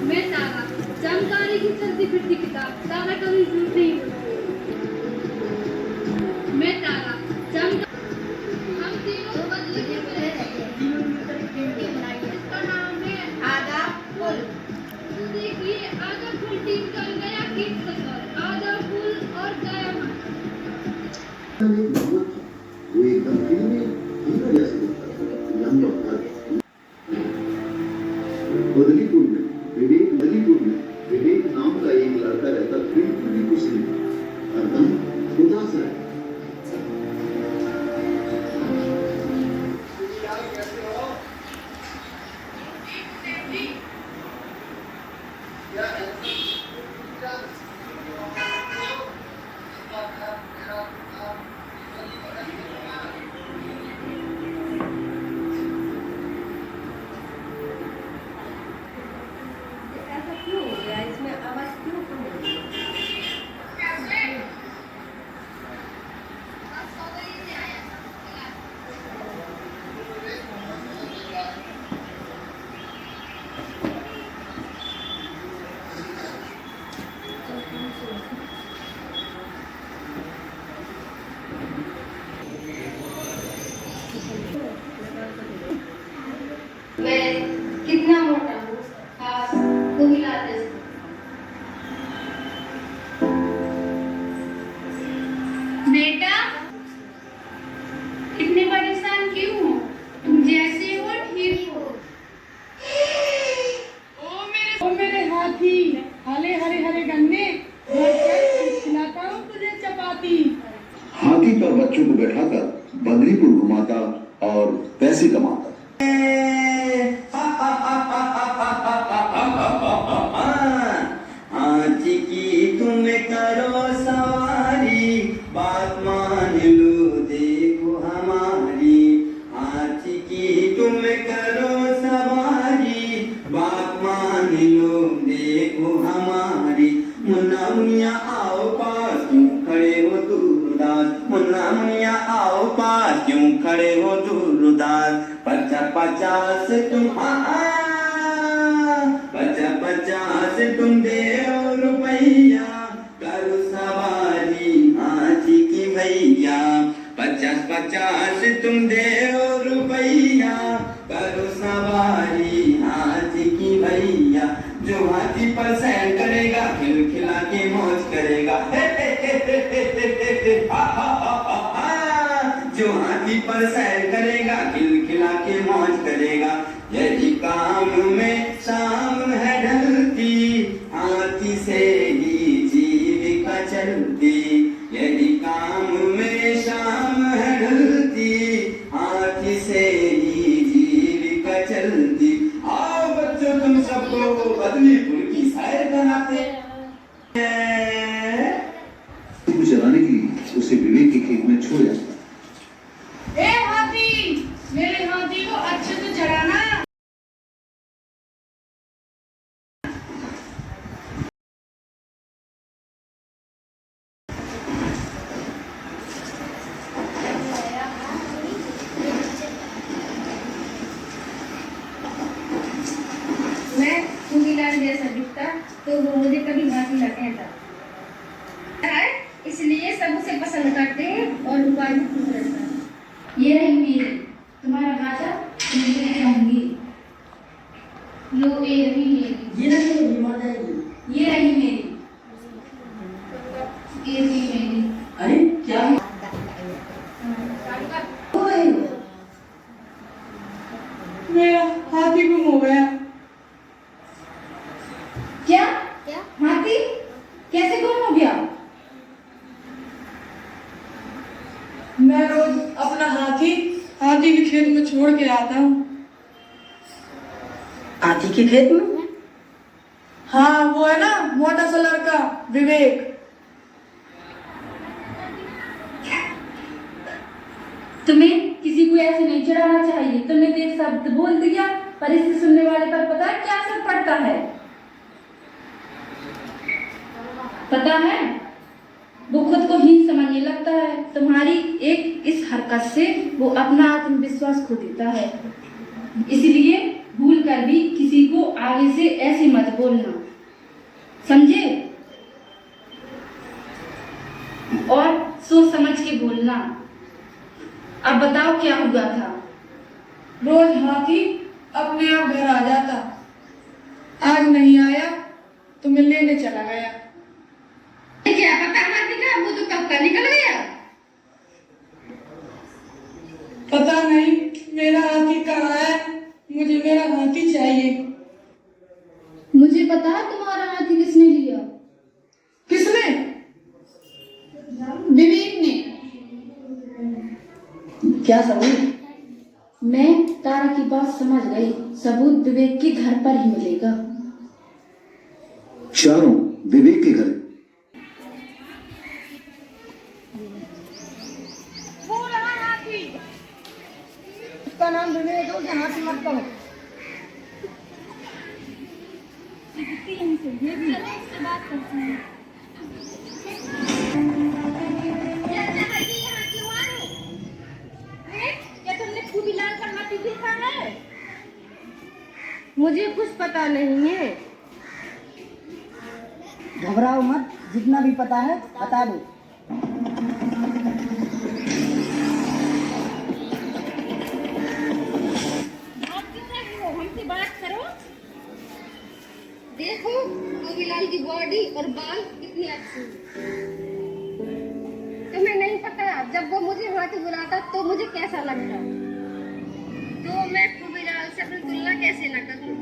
मैं तारा, जानकारी की चलती फिरती किताब, तारा कभी झूठ नहीं बोलती। मैं तारा, हम तीनों बदले के मिले इसका नाम है आधा फूल। तो देखिए आधा फूल टीम का नया गीत सफर, आधा फूल और गया वो एकदम फिल्मी हीरो जैसे दिखता था, यंग और हर बदलीपुर में विवेक नाम का एक लड़का रहता, बिल्कुल भी कुछ नहीं, एकदम उदास रहता। मैं कितना मोटा हूँ, खास तुम ही लाते हो। बेटा इतने परेशान क्यों हो? तुम जैसे हो ठीक हो। ओ मेरे हाथी, हरे हरे हरे गन्ने, खिलाता हूँ तुझे चपाती। हाथी पर बच्चों को बैठाकर बदरीपुर घुमाता और पैसे कमाता। हाथी की तुम करो सवारी, बात मान लो देखो हमारी। हाथी की तुम करो सवारी, बात मान लो देखो हमारी। मुन्ना मुनिया आओ पास क्यों खड़े हो दूर उदास, मुन्ना मुनिया आओ पास क्यों खड़े हो दूर उदास। 50-50 तुम 50-50 तुम दे रुपैया, करो सवारी हाथी की भैया। 50-50 तुम दे रुपैया, करो सवारी हाथी की भैया। जो हाथी पर सैर करेगा खिलखिला के मौज करेगा, जो हाथी पर सैर करेगा खिलखिला के मौज करेगा। यदि काम में शाम है ढलती, हाथी से ही जीविका चलती। यदि काम में शाम है ढलती, हाथी से ही जीविका चलती। आओ बच्चों तुम सबको बदलीपुर की सैर कराते हैं। चलाने के लिए उसे विवेक के खेत में छोड़ जाता। ए हाथी, मेरे हाथी को अच्छे से चढ़ाना। मैं चूड़ीदार जैसा दिखता तो वो मुझे कभी हाथी न कहता है, इसलिए सब उसे पसंद करते हैं और उपाय में खुश रहता है। ये रही मेरी, तुम्हारा गाता मैं कहूँगी। लो ये रही मेरी, ये नहीं माता जी, ये रही मेरी, ये रही मेरी। अरे क्या है? मेरा हाथी गुम हो गया। क्या हाथी कैसे गुम हो गया? मैं रोज अपना हाथी के खेत में छोड़ के आता हूँ। हाथी के खेत में? हाँ वो है ना मोटा सा लड़का विवेक। तुम्हें किसी को ऐसे नहीं चढ़ाना चाहिए। तुमने तो एक शब्द बोल दिया, पर इसे सुनने वाले पर पता है क्या असर पड़ता है? पता है? वो खुद को हीन समझने लगता है। तुम्हारी एक इस हरकत से वो अपना आत्मविश्वास खो देता है। इसलिए भूल कर भी किसी को आगे से ऐसे मत बोलना, समझे? और सोच समझ के बोलना। अब बताओ क्या हुआ था? रोज हाथी अपने आप घर आ जाता, आज नहीं आया तो मैं लेने चला गया। क्या पता हाथी का, वो तो कब का निकल गया। पता नहीं मेरा हाथी कहाँ है, मुझे मेरा हाथी चाहिए। मुझे पता है तुम्हारा हाथी किसने लिया। किसने? विवेक ने। क्या सबूत? मैं तारा की बात समझ गई। सबूत विवेक के घर पर ही मिलेगा। चारों विवेक के घर। उसका नाम विवेक है, उसे हाथी मत कहो। मुझे कुछ पता नहीं है। घबराओ मत, जितना भी पता है बता दो। हमसे बात करो। देखो गोविलाल की बॉडी और बाल कितनी अच्छी है। तुम्हें नहीं पता जब वो मुझे हाथी बुलाता तो मुझे कैसा लगता, तो मैं गोविलाल से अपनी तुलना कैसे न करूं।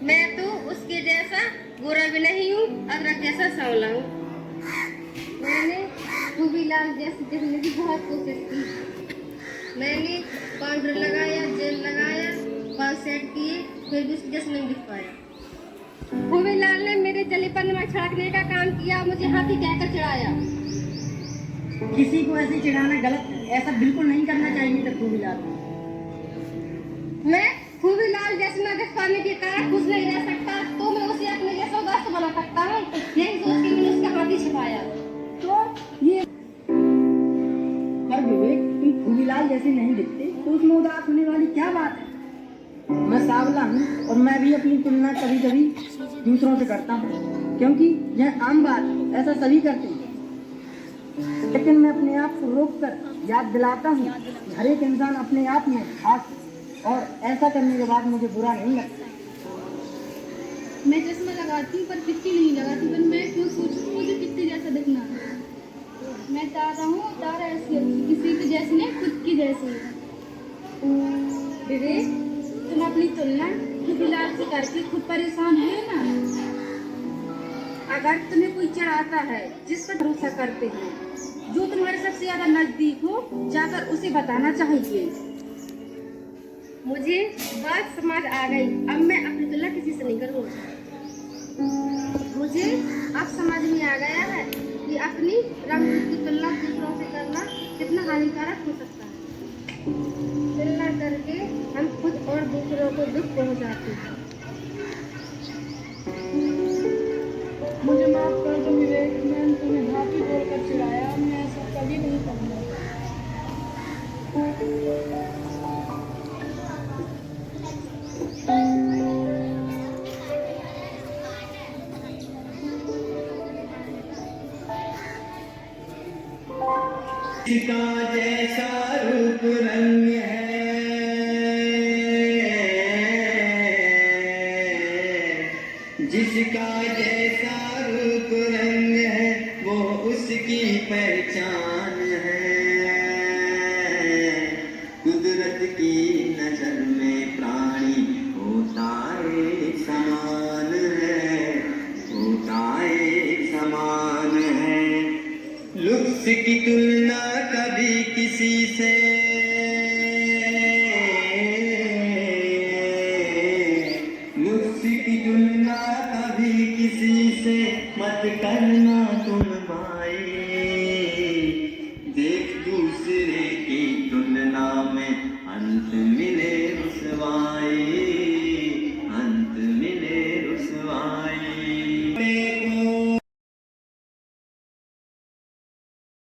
मैं तो उसके जैसा गोरा भी नहीं हूँ, अदरक जैसा सांवला हूँ। मैंने गोविलाल जैसे दिखने की बहुत कोशिश की। मैंने पाउडर लगाया, जेल लगाया, बाल सेट किए, फिर भी उसके जैसे नहीं दिख पाया। गोविलाल ने मेरे जलीपन में छिड़कने का काम किया, मुझे हाथी कहकर चिढ़ाया। किसी को ऐसे चिढ़ाना गलत है, ऐसा बिल्कुल नहीं करना चाहिए था गोविलाल। मैं गोविलाल जैसे न दिख पाने के कारण खुश नहीं रह सकता, तो मैं उसे अपने जैसा दोस्त बना सकता हूँ। यही सोच के मैंने उसका हाथी छिपाया। तो ये पर विवेक, तुम गोविलाल जैसे नहीं दिखते तो उसमें उदास होने वाली क्या बात है? मैं सांवला हूँ और मैं भी अपनी तुलना कभी कभी दूसरों से करता हूँ, क्योंकि यह आम बात है, ऐसा सभी करते हैं। लेकिन मैं अपने आप को रोक कर याद दिलाता हूँ कि हर एक इंसान अपने आप में खास है, और ऐसा करने के बाद मुझे बुरा नहीं लगता। मैं चश्मा लगाती हूँ पर कितनी नहीं लगाती, पर मैं क्यों सोचूं मुझे कितनी जैसा दिखना है। मैं तारा हूँ, तारा ऐसी किसी की जैसी नहीं, खुद की जैसी। विवेक, तुम अपनी तुलना गोविलाल से करके खुद परेशान है ना। अगर तुम्हें कोई चढ़ाता है जिस पर भरोसा करते हो, जो तुम्हारे सबसे ज्यादा नजदीक हो, जाकर उसे बताना चाहिए। मुझे बात समझ आ गई। अब मैं अपनी तुलना किसी से नहीं करूँगी। मुझे अब समझ में आ गया है कि अपनी रंग रूप की तुलना दूसरों से करना कितना हानिकारक हो सकता है। तुलना करके हम खुद और दूसरों को दुख पहुंचाते हैं। मुझे माफ कर दो विवेक, मैंने तुम्हें हाथी बोलकर चिढ़ाया, मैं ऐसा कभी नहीं करूँगा। जिसका जैसा रूप रंग है, जिसका